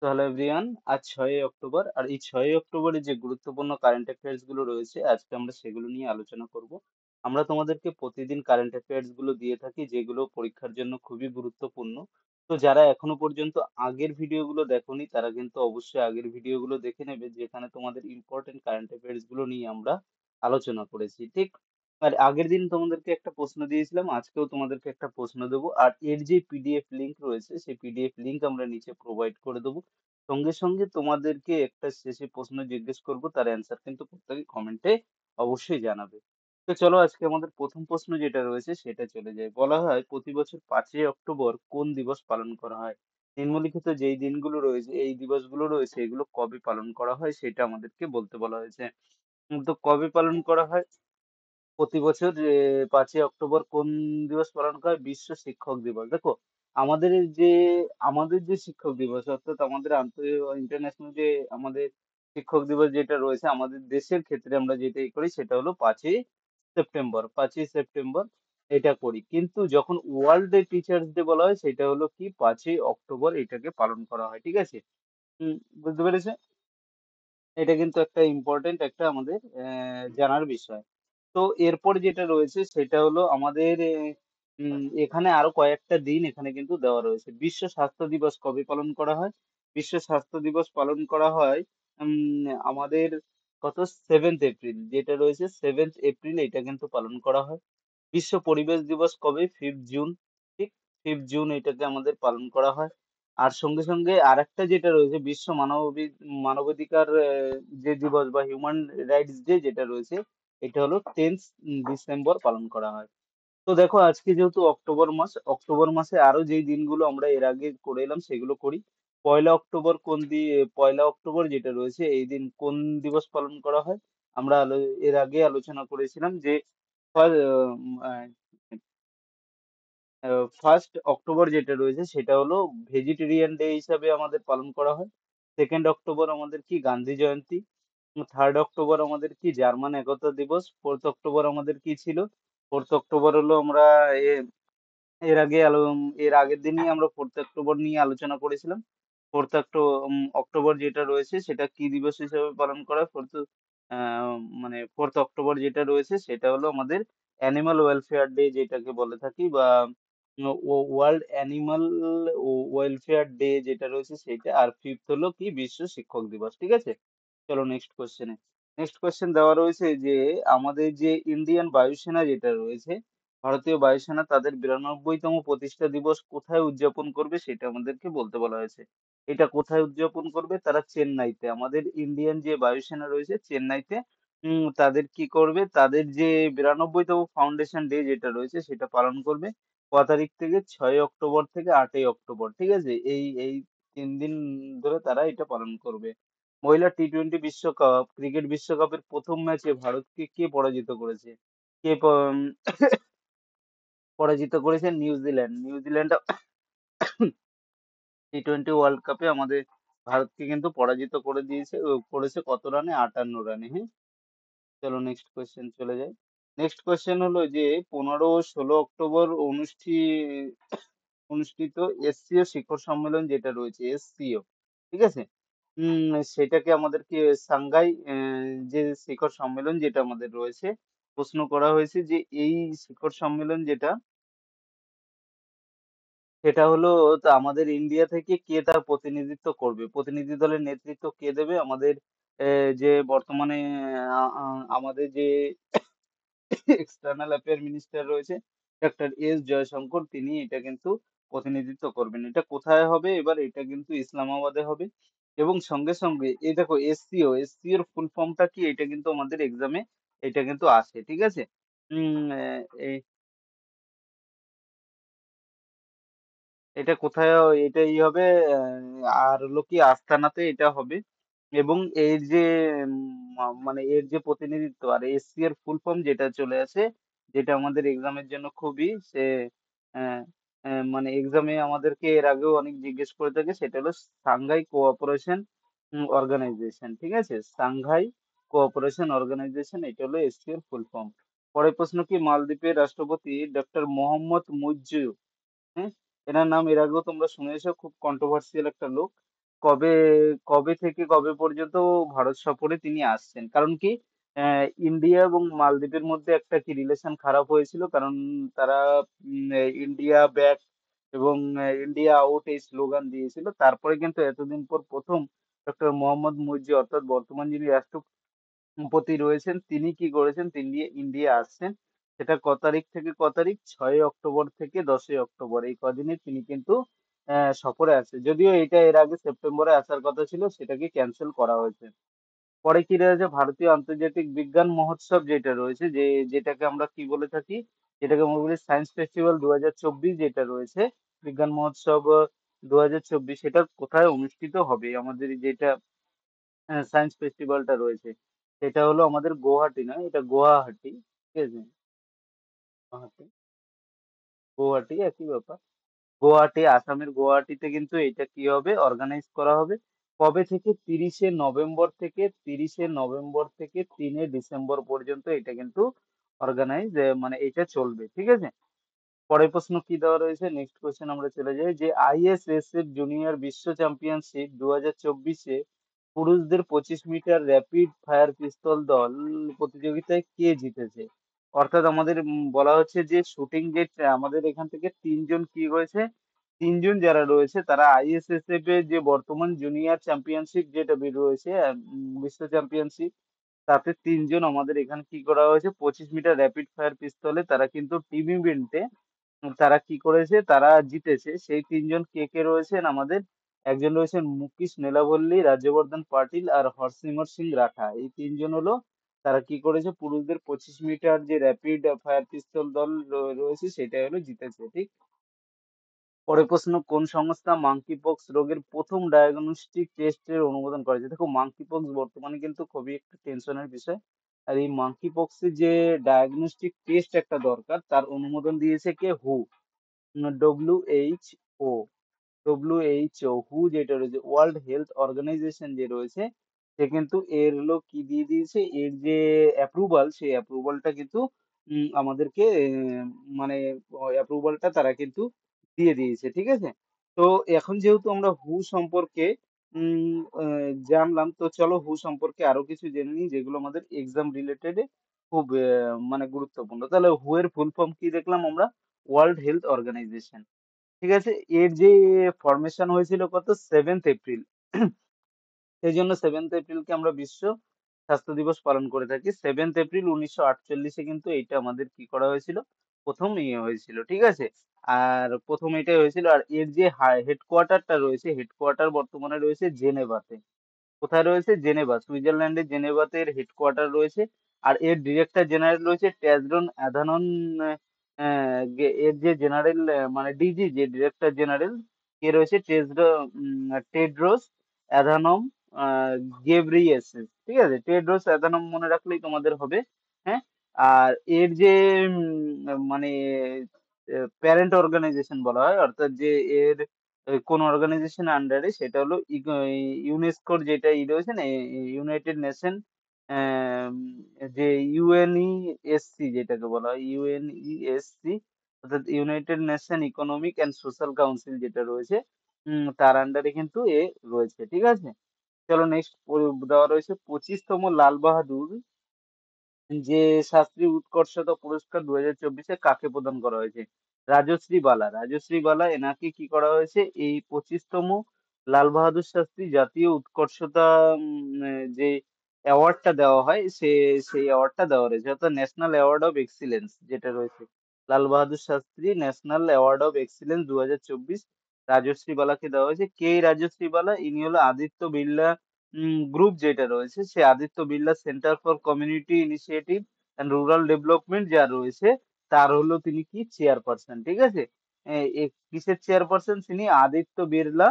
তো hello everyone, আজ 6ই October. আর এই 6ই অক্টোবরে যে গুরুত্বপূর্ণ কারেন্ট অ্যাফেয়ার্স গুলো রয়েছে, আজকে আমরা সেগুলো নিয়ে আলোচনা করব। আমরা তোমাদেরকে প্রতিদিন কারেন্ট অ্যাফেয়ার্স গুলো দিয়ে থাকি, যেগুলো পরীক্ষার জন্য খুবই গুরুত্বপূর্ণ। তো যারা এখনো পর্যন্ত আগের ভিডিওগুলো দেখোনি, তারা কিন্তু অবশ্যই আগের ভিডিওগুলো দেখে নেবে, যেখানে তোমাদের ইম্পর্টেন্ট কারেন্ট অ্যাফেয়ার্স গুলো নিয়ে আমরা আলোচনা করেছি, ঠিক? আর আগের দিন তোমাদেরকে একটা প্রশ্ন দিয়েছিলাম, আজকেও তোমাদেরকে একটা প্রশ্ন দেবো। আর এর যে পিডিএফ লিংক রয়েছে, সেই পিডিএফ লিংক আমরা নিচে প্রোভাইড করে দেবো। সঙ্গে সঙ্গে তোমাদেরকে একটা শেষে প্রশ্ন জিজ্ঞেস করব, তার অ্যান্সার কিন্তু প্রত্যেকে কমেন্টে অবশ্যই জানাবে। তো চলো আজকে আমাদের প্রথম প্রশ্ন যেটা রয়েছে সেটা চলে যায়। বলা হয়, প্রতি বছর 5ই অক্টোবর কোন দিবস পালন করা হয়? নিম্নলিখিত যেই দিনগুলো রয়েছে, এই দিবসগুলো রয়েছে, এগুলো কবে পালন করা হয় সেটা আমাদেরকে বলতে বলা হয়েছে। তো কবে পালন করা হয়? প্রতি বছর 5ই অক্টোবর কোন দিবস পালন করা হয়? বিশ্ব শিক্ষক দিবস। দেখো, আমাদের এই যে আমাদের যে শিক্ষক দিবস, অর্থাৎ আমাদের ইন্টারন্যাশনাল যে আমাদের শিক্ষক দিবস যেটা রয়েছে, আমাদের দেশের ক্ষেত্রে আমরা যেটা করি সেটা হলো 5ই সেপ্টেম্বর। 5ই সেপ্টেম্বর এটা করি, কিন্তু যখন ওয়ার্ল্ড ডে টিচার্স ডে বলা হয়, সেটা হলো কি 5ই অক্টোবর এটাকে পালন করা হয়, ঠিক আছে? বুঝতে পেরেছে? এটা কিন্তু একটা ইম্পর্টেন্ট একটা আমাদের জানার বিষয়। তো এরপর যেটা রয়েছে সেটা হলো আমাদের এখানে আরো কয়েকটা দিন এখানে কিন্তু দেওয়া রয়েছে। বিশ্ব স্বাস্থ্য দিবস কবে পালন করা হয়? বিশ্ব স্বাস্থ্য দিবস পালন করা হয় আমাদের কত 7th এপ্রিল, যেটা রয়েছে 7th এপ্রিল, এটা কিন্তু পালন করা হয়। বিশ্ব পরিবেশ দিবস কবে? 5th জুন, ঠিক? 5th জুন এটাকে আমাদের পালন করা হয়। আর সঙ্গে সঙ্গে আরেকটা যেটা রয়েছে, বিশ্ব মানবাধিকার যে দিবস বা হিউম্যান রাইটস ডে যেটা রয়েছে, এটা হলো 10th ডিসেম্বর পালন করা হয়। তো দেখো, আজকে যেহেতু অক্টোবর মাস, অক্টোবর মাসে আরো যেই দিনগুলো আমরা এর আগে করে এলাম সেগুলো করি। পয়লা অক্টোবর যেটা রয়েছে, এই দিন কোন দিবস পালন করা হয়? আমরা এর আগে আলোচনা করেছিলাম যে 1st অক্টোবর যেটা রয়েছে সেটা হলো ভেজিটেরিয়ান ডে হিসাবে আমাদের পালন করা হয়। 2nd অক্টোবর আমাদের কি? গান্ধী জয়ন্তী। 3rd অক্টোবর আমাদের কি? জার্মান একতা দিবস। 4th অক্টোবর আমাদের কি ছিল? 4th অক্টোবর হলো আমরা এ এর আগের দিনই আমরা 4th অক্টোবর নিয়ে আলোচনা করেছিলাম। অক্টোবর যেটা রয়েছে সেটা কি দিবস হিসেবে পালন করা হয়? মানে 4th অক্টোবর যেটা রয়েছে সেটা হলো আমাদের অ্যানিমাল ওয়েলফেয়ার ডে যেটাকে বলে থাকি, বা ওয়ার্ল্ড অ্যানিমাল ওয়েলফেয়ার ডে যেটা রয়েছে সেটা। আর 5th হলো কি? বিশ্ব শিক্ষক দিবস, ঠিক আছে? চলো নেক্সট কোশ্চেনে। নেক্সট কোশ্চেন দেওয়া রয়েছে যে আমাদের যে ইন্ডিয়ান বায়ুসেনা যেটা রয়েছে, ভারতীয় বায়ুসেনা তাদের 92তম প্রতিষ্ঠা দিবস কোথায় উদযাপন করবে সেটা আমাদেরকে বলতে বলা হয়েছে। এটা কোথায় উদযাপন করবে? তারা চেন্নাইতে, আমাদের ইন্ডিয়ান যে বায়ুসেনা রয়েছে চেন্নাইতে তাদের কি করবে? তাদের যে 92তম ফাউন্ডেশন ডে যেটা রয়েছে সেটা পালন করবে। ক তারিখ থেকে? 6ই অক্টোবর থেকে 8ই অক্টোবর, ঠিক আছে? এই এই 3 দিন ধরে তারা এটা পালন করবে। মহিলা টি-20 বিশ্বকাপ, ক্রিকেট বিশ্বকাপের প্রথম ম্যাচে ভারতকে কে পরাজিত করেছে? কে পরাজিত করেছে? নিউজিল্যান্ড। নিউজিল্যান্ড টি-20 ওয়ার্ল্ড কাপে আমাদের ভারতকে কিন্তু পরাজিত করে দিয়েছে, করেছে কত রানে? 58 রানে, হ্যাঁ। চলো নেক্সট কোয়েশ্চেন চলে যাই। নেক্সট কোয়েশ্চেন হলো যে 15 ও 16 অক্টোবর অনুষ্ঠিত এসসিও শিখর সম্মেলন যেটা রয়েছে, এসসিও, ঠিক আছে? সেটাকে আমাদেরকে সাংঘাই যে শিখর সম্মেলন যেটা আমাদের রয়েছে, প্রশ্ন করা হয়েছে যে এই শিখর সম্মেলন যেটা, সেটা হলো, তা আমাদের ইন্ডিয়া থেকে কে তার প্রতিনিধিত্ব করবে? প্রতিনিধি দলের নেতৃত্ব কে দেবে? আমাদের যে বর্তমানে আমাদের যে এক্সটার্নাল অ্যাফেয়ার মিনিস্টার রয়েছে, ডক্টর জয়শঙ্কর, তিনি এটা কিন্তু প্রতিনিধিত্ব করবেন। এটা কোথায় হবে এবার? এটা কিন্তু ইসলামাবাদে হবে। এবং সঙ্গে সঙ্গে এই দেখো, এসসিওর ফুল ফর্মটা কি? এটা কিন্তু আমাদের এক্সামে এটা কিন্তু আসে, ঠিক আছে? উম আহ, এই এটা কোথায় এটাই হবে? আর হলো কি আস্তানাতে এটা হবে। এবং এর যে মানে এর যে প্রতিনিধিত্ব, আর এসসি এর ফুল ফর্ম যেটা চলে আসে, যেটা আমাদের এক্সামের জন্য খুবই সে আহ, মানে এক্সামে আমাদেরকে এর আগেও অনেক জিজ্ঞেস করে থাকে, সেটা হলো সাংঘাই কোঅপারেশন অর্গানাইজেশন, ঠিক আছে? সাংঘাই কোঅপারেশন অর্গানাইজেশন, এটা হলো এসসি এর ফুল ফর্ম। পরের প্রশ্ন কি? মালদ্বীপের রাষ্ট্রপতি ডক্টর মোহাম্মদ মুইজ্জু, হ্যাঁ, এনার নাম এর আগেও তোমরা শুনেছো, খুব কন্ট্রোভার্সিয়াল একটা লোক। কবে কবে থেকে কবে পর্যন্ত ভারত সফরে তিনি আসছেন? কারণ কি ইন্ডিয়া এবং মালদ্বীপের মধ্যে একটা কি রিলেশন খারাপ হয়েছিল, কারণ তারা ইন্ডিয়া ব্যাক এবং ইন্ডিয়া আউট এই স্লোগান দিয়েছিল। তারপরে কিন্তু এতদিন পর প্রথম ডক্টর মোহাম্মদ মুরসি অর্থাৎ বর্তমান যিনি রাষ্ট্রপতি রয়েছেন তিনি কি করেছেন, তিনি ইন্ডিয়া আসছেন। সেটা ক তারিখ থেকে ক তারিখ? 6 অক্টোবর থেকে 10 অক্টোবর, এই কদিনে তিনি কিন্তু সফরে আসছে। যদিও এটা এর আগে সেপ্টেম্বরে আসার কথা ছিল, সেটাকে ক্যান্সেল করা হয়েছে। পরে কি রয়েছে, ভারতীয় আন্তর্জাতিক বিজ্ঞান মহোৎসব যেটা রয়েছে, যেটাকে আমরা কি বলে থাকি, যেটাকে আমরা বলি সায়েন্স ফেস্টিভ্যাল 2024, যেটা রয়েছে বিজ্ঞান মহোৎসব 2024, সেটা কোথায় অনুষ্ঠিত হবে? আমাদের যেটা সায়েন্স ফেস্টিভ্যালটা রয়েছে সেটা হলো আমাদের গুয়াহাটি, নয় এটা গুয়াহাটি, ঠিক আছে? গুয়াহাটি, গুয়াহাটি একই ব্যাপার। গুয়াহাটি, আসামের গুয়াহাটিতে কিন্তু এটা কি হবে, অর্গানাইজ করা হবে। কবে থেকে? 30শে নভেম্বর থেকে 3 ডিসেম্বর পর্যন্ত এটা কিন্তু অর্গানাইজ, মানে এটা চলবে, ঠিক আছে? পরের প্রশ্ন কি দেওয়া রয়েছে, নেক্সট কোশ্চেন আমরা চলে যাই, যে আইএসএসএফ জুনিয়র বিশ্ব চ্যাম্পিয়নশিপ 2024-এ পুরুষদের 25 মিটার র্যাপিড ফায়ার পিস্তল দল প্রতিযোগিতায় কে জিতেছে? অর্থাৎ আমাদের বলা হচ্ছে যে শুটিং, যে আমাদের এখান থেকে তিনজন কি হয়েছে, তিনজন যারা রয়েছে তারা আইএসএসএফ এর যে বর্তমান জুনিয়র চ্যাম্পিয়নশিপ যেটা বের রয়েছে, বিশ্ব চ্যাম্পিয়নশিপ, তাতে তিনজন আমাদের এখানে কি করা হয়েছে, 25 মিটার র্যাপিড ফায়ার পিস্তলে তারা কিন্তু টিম ইভেন্টে তারা কি করেছে, তারা জিতেছে। সেই তিনজন কে কে রয়েছেন আমাদের, একজন রয়েছেন মুকেশ নেলাভল্লি, রাজ্যবর্ধন পাটিল আর হরসিমর সিং রাঠা। এই তিনজন হলো তারা কি করেছে, পুরুষদের 25 মিটার যে র্যাপিড ফায়ার পিস্তল দল রয়েছে সেটাই হলো জিতেছে, ঠিক? পরের প্রশ্ন, কোন সংস্থা মাঙ্কি পক্স রোগের প্রথম ডায়াগনস্টিক টেস্টের অনুমোদন করেছে? দেখো, মাঙ্কি পক্স বর্তমানে কিন্তু খুবই একটা টেনশনের বিষয়। আর এই মাঙ্কি পক্সের যে ডায়াগনস্টিক টেস্ট একটা দরকার, তার অনুমোদন দিয়েছে কে? হু, WHO, WHO যেটা রয়েছে, ওয়ার্ল্ড হেলথ অর্গানাইজেশন যে রয়েছে, সে কিন্তু এর হলো কি দিয়ে দিয়েছে, এর যে অ্যাপ্রুভাল, সেই অ্যাপ্রুভালটা কিন্তু আমাদেরকে মানে অ্যাপ্রুভালটা তারা কিন্তু দিয়ে দিয়েছে, ঠিক আছে? তো এখন যেহেতু আমরা হু সম্পর্কে জানলাম, তো চলো হু সম্পর্কে আরো কিছু জেনে নিই, যেগুলো আমাদের এক্সাম রিলেটেড খুব মানে গুরুত্বপূর্ণ। তাহলে হু এর ফুল ফর্ম কি দেখলাম আমরা? ওয়ার্ল্ড হেলথ অর্গানাইজেশন, ঠিক আছে? এর যে ফরমেশন হয়েছিল কত? 7th April. সেই জন্য 7th এপ্রিলকে আমরা বিশ্ব স্বাস্থ্য দিবস পালন করে থাকি। 7th এপ্রিল 1948-এ কিন্তু এইটা আমাদের কি করা হয়েছিল, প্রথম ইয়ে হয়েছিল, ঠিক আছে? আর প্রথম এটাই হয়েছিল। আর এর যে হেডকোয়ার্টারটা রয়েছে, হেডকোয়ার্টার বর্তমানে রয়েছে জেনেভাতে। কোথায় রয়েছে? জেনেভা, সুইজারল্যান্ডের জেনেভাতে এর হেডকোয়ার্টার রয়েছে। আর এর ডিরেক্টর জেনারেল রয়েছে টেডরন অ্যাধানন। এর যে জেনারেল মানে ডিজি, যে ডিরেক্টর জেনারেল কে রয়েছে, টেডরোস অ্যাধানম আহ, গেব্রিয়েসাস, ঠিক আছে? টেডরোস অ্যাধানম মনে রাখলেই তোমাদের হবে। হ্যাঁ। আর এর যে মানে প্যারেন্ট অর্গানাইজেশন বলা হয়, অর্থাৎ যে এর কোন অর্গানাইজেশন আন্ডারে, সেটা হলো ইউনেস্কোর যেটা রয়েছে না, ইউনাইটেড নেশন, যে ইউএনইএসসি যেটাকে বলা হয়, ইউএনইএসসি, অর্থাৎ United nation economic and social council যেটা রয়েছে, তার আন্ডারে কিন্তু এ রয়েছে, ঠিক আছে? চলো নেক্সট দেওয়া রয়েছে 25তম লাল বাহাদুর যে শাস্ত্রী উৎকর্ষতা পুরস্কার 2024-এ কাকে প্রদান করা হয়েছে? রাজশ্রী বালা, রাজশ্রী বালা এনাকে কি করা হয়েছে, এই 25তম লাল বাহাদুর শাস্ত্রী জাতীয় উৎকর্ষতা যে অ্যাওয়ার্ডটা দেওয়া হয়, সেই অ্যাওয়ার্ডটা দেওয়া রয়েছে, অর্থাৎ ন্যাশনাল অ্যাওয়ার্ড অফ এক্সিলেন্স যেটা রয়েছে, Lal Bahadur Shastri national award of excellence 2024 Rajshree বালাকে দেওয়া হয়েছে। কে এই রাজশ্রী বালা? ইনি হলো আদিত্য বিড়লা গ্রুপ যেটা রয়েছে, সে Aditya Birla centre for community initiative and rural development যা রয়েছে, তার হলো তিনি কি চেয়ারপারসন, ঠিক আছে? কিসের চেয়ারপারসন তিনি? Aditya Birla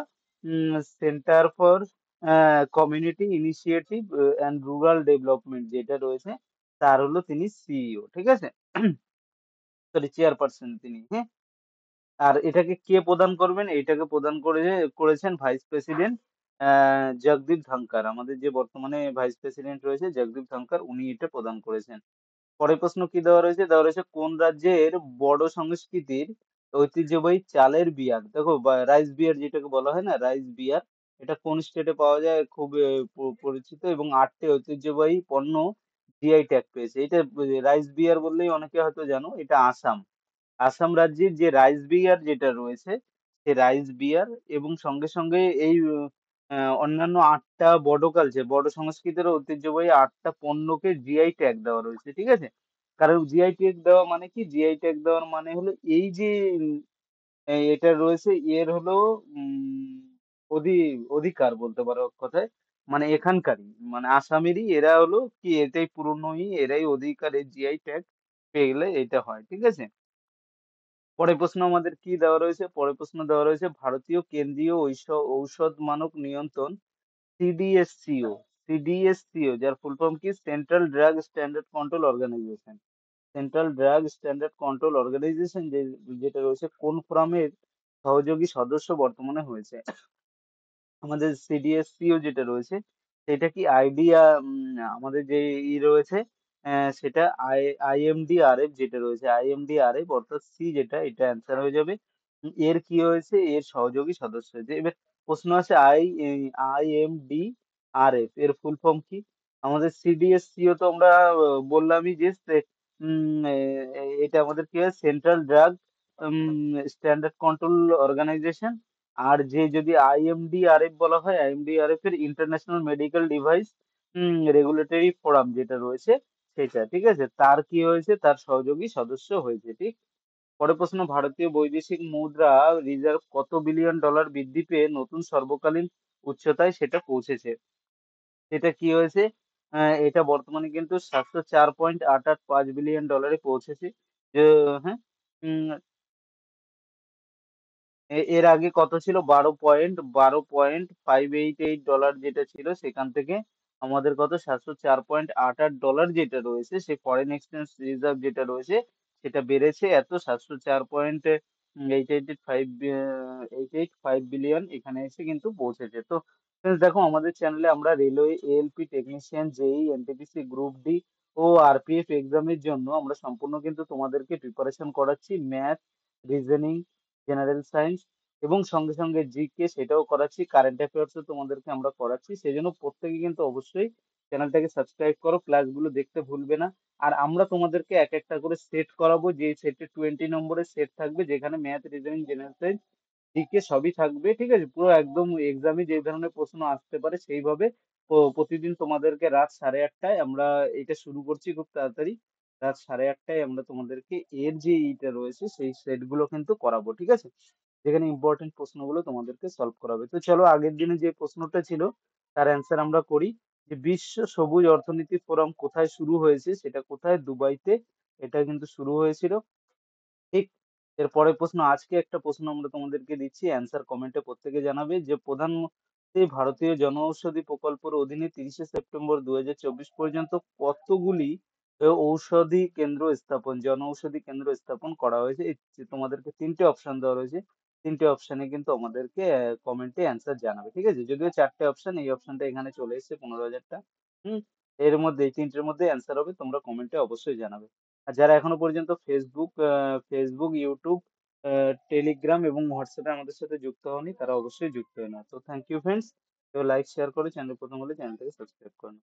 centre for community initiative and rural development যেটা রয়েছে, তার হলো তিনি সিইও, ঠিক আছে? সরি, চেয়ারপারসন তিনি, হ্যাঁ। আর এটাকে কে প্রদান করবেন? এটাকে প্রদান করেছেন ভাইস প্রেসিডেন্ট জগদীপ ধনখড়। আমাদের যে বর্তমানে ভাইস প্রেসিডেন্ট রয়েছে জগদীপ ধনখড়, উনি এটা প্রদান করেছেন। পরের প্রশ্ন কি দেওয়া রয়েছে? দেওয়া রয়েছে কোন রাজ্যের বড় সংস্কৃতির ঐতিহ্যবাহী চালের বিয়ার, দেখো রাইস বিয়ার যেটাকে বলা হয় না, রাইস বিয়ার, এটা কোন স্টেটে পাওয়া যায়? খুব পরিচিত এবং 8টি ঐতিহ্যবাহী পণ্য জিআই ট্যাগ পেয়েছে। এটা রাইস বিয়ার বললেই অনেকে হয়তো জানো, এটা আসাম। আসাম রাজ্যের যে রাইস বিয়ার যেটা রয়েছে, সে রাইস বিয়ার এবং সঙ্গে সঙ্গে এই অন্যান্য 8টা বড়ো কালচার, বড়ো সংস্কৃতির ঐতিহ্যবাহী 8টা পণ্যকে জিআই ট্যাগ দেওয়া রয়েছে, ঠিক আছে? কারণ জিআই ট্যাগ দেওয়া মানে কি? জিআই ট্যাগ দেওয়ার মানে হলো এই যে এটা রয়েছে, এর হলো উম অধি অধিকার বলতে পারো এক কথায়, মানে এখানকারই, মানে আসামেরই এরা হলো কি, এটাই পুরনোই, এরাই অধিকার, এই জিআই ট্যাগ পেয়ে গেলে এটা হয়, ঠিক আছে? পরের প্রশ্ন আমাদের কি দেওয়া রয়েছে? পরের প্রশ্ন দেওয়া রয়েছে ভারতীয় কেন্দ্রীয় ঔষধ মানক নিয়ন্ত্রণ, সিডিএসসিও। সিডিএসসিও যার ফুল ফর্ম কি? Central drug standard control organization. Central drug standard control organization যেটা রয়েছে, কোন ফোরামের সহযোগী সদস্য বর্তমানে হয়েছে? আমাদের সিডিএসসিও যেটা রয়েছে, সেটা কি আইডিয়া, আমাদের যে রয়েছে, সেটা আইএমডিআরএফ যেটা রয়েছে, আইএমডিআরএফ, অর্থাৎ সি যেটা, এটা অ্যান্সার হয়ে যাবে। এর কি হয়েছে? এর সহযোগী সদস্য হয়েছে। এবার প্রশ্ন আছে আইএমডিআরএফ এর ফুল ফর্ম কি? আমাদের সিডিএসসিও তো আমরা বললামই যে এটা আমাদের কি হয়? Central drug standard control organisation. আর যে যদি আইএমডিআরএফ বলা হয়, আইএমডিআরএফ এর international medical device regulatory forum যেটা রয়েছে, সেটা, ঠিক আছে? তার কি হয়েছে? তার সহযোগী সদস্য হয়েছে, ঠিক। পরের প্রশ্ন, ভারতীয় বৈদেশিক মুদ্রা রিজার্ভ কত বিলিয়ন ডলার বৃদ্ধি পেয়ে নতুন সর্বকালীন উচ্চতায় সেটা পৌঁছেছে? সেটা কি হয়েছে? এটা বর্তমানে কিন্তু 704.885 বিলিয়ন ডলারে পৌঁছেছে। যে, হ্যাঁ, উম, এর আগে কত ছিল? 12.588 ডলার যেটা ছিল, সেখান থেকে আমাদের কত? 704.88 ডলার যেটা রয়েছে, সেই ফরেন এক্সচেঞ্জ রিজার্ভ যেটা রয়েছে, সেটা বেড়েছে এত 704.885 বিলিয়ন, এখানে এসে কিন্তু পৌঁছেছে। তো friends, দেখো আমাদের চ্যানেলে আমরা রেলওয়ে, এএলপি টেকনিশিয়ান, জেই, এনটিপিসি গ্রুপ ডি ও আরপিএফ এক্সামের জন্য আমরা সম্পূর্ণ কিন্তু তোমাদেরকে প্রিপারেশন করাচ্ছি। ম্যাথ, রিজনিং, জেনারেল সায়েন্স এবং সঙ্গে সঙ্গে জিকে সেটাও করাচ্ছি, কারেন্ট অ্যাফেয়ার্সও তোমাদেরকে আমরা করাচ্ছি। সেই জন্য প্রত্যেকে কিন্তু অবশ্যই চ্যানেলটাকে সাবস্ক্রাইব করো, ক্লাসগুলো দেখতে ভুলবে না। আর আমরা তোমাদেরকে এক একটা করে সেট করাবো, যে সেটে 20 নম্বরের সেট থাকবে, যেখানে math, reasoning, general science, GK সবই থাকবে, ঠিক আছে? পুরো একদম এক্সামে যে ধরনের প্রশ্ন আসতে পারে সেইভাবে প্রতিদিন তোমাদেরকে রাত 8:30টায় আমরা এটা শুরু করছি খুব তাড়াতাড়ি। রাত 8:30টায় আমরা তোমাদেরকে এর যে ইটা রয়েছে, সেই সেটগুলো কিন্তু করাবো, ঠিক আছে? যেখানে ইম্পর্টেন্ট প্রশ্নগুলো তোমাদেরকে সলভ করাবে। তো চলো আগের দিনে যে প্রশ্নটা ছিল, তার অ্যান্সার আমরা করি। যে বিশ্ব সবুজ অর্থনীতি ফোরাম কোথায় শুরু হয়েছে? সেটা কোথায়? দুবাইতে এটা কিন্তু শুরু হয়েছিল, ঠিক। এর পরের প্রশ্ন, আজকে একটা প্রশ্ন আমরা তোমাদেরকে দিচ্ছি, অ্যান্সার কমেন্টে প্রত্যেকে জানাবে, যে প্রধানমন্ত্রী ভারতীয় জনঔষধি প্রকল্পের অধীনে 30শে সেপ্টেম্বর 2024 পর্যন্ত কতগুলি ঔষধি কেন্দ্র স্থাপন, জনঔষধি কেন্দ্র স্থাপন করা হয়েছে? এই যে তোমাদেরকে 3টে অপশন দেওয়া রয়েছে, 3টে অপশনে কিন্তু আমাদেরকে কমেন্টে অ্যান্সার জানাবে, ঠিক আছে? যদিও 4টে অপশন, এই অপশনটা এখানে চলে এসেছে 15,000টা। হুম, এর মধ্যে এই 3টের মধ্যে অ্যান্সার হবে, তোমরা কমেন্টে অবশ্যই জানাবে। আর যারা এখনো পর্যন্ত ফেসবুক, ইউটিউব, টেলিগ্রাম এবং হোয়াটসঅ্যাপে আমাদের সাথে যুক্ত হওনি, তারা অবশ্যই যুক্ত হয়ে নাও। তো থ্যাংক ইউ ফ্রেন্ডস। তো লাইক শেয়ার করে চ্যানেল প্রথম হলে চ্যানেলটাকে সাবস্ক্রাইব করে নাও।